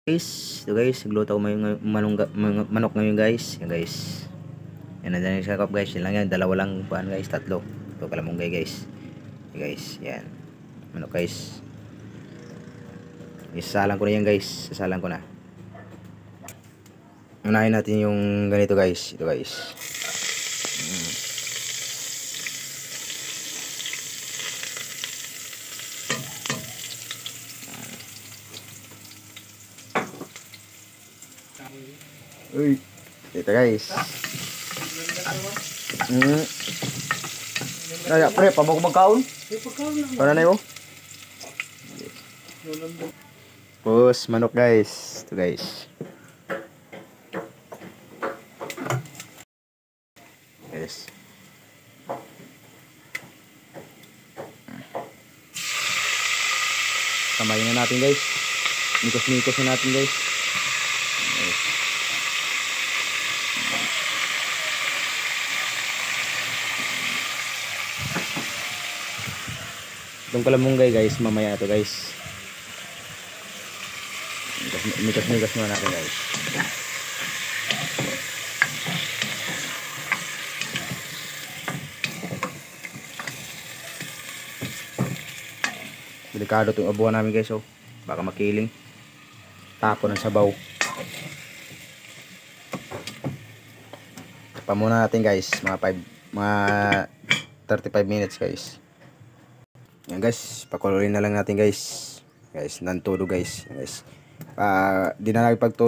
Guys, ito guys, nagluto ko manok ngayon guys. Yan guys. Yan na yung sakop guys. Yan lang yan, dalawa lang paan guys, tatlo. Ito kalamunggay guys. Yan guys, yan. Manok guys. Isasalang ko na yan guys. Isasalang ko na. Unahin natin yung ganito guys. Ito guys. Uy, ito guys. Ay, pre, pabok magkaon? Para na yun. Pus, manok guys. Ito guys. Yes. Samayin na natin guys. Mikos-mikos na natin guys. Yes. Itong kalamunggay guys, mamaya ito guys. Mikos-mikos muna natin guys. Delikado itong abuhan namin guys, oh. Baka makiling. Tapon ng sabaw. Pa muna natin guys, mga 35 minutes guys. Yan guys, pakuloyin na lang natin guys. Guys, nantulo guys. Yan guys. Di na nakipagtulo.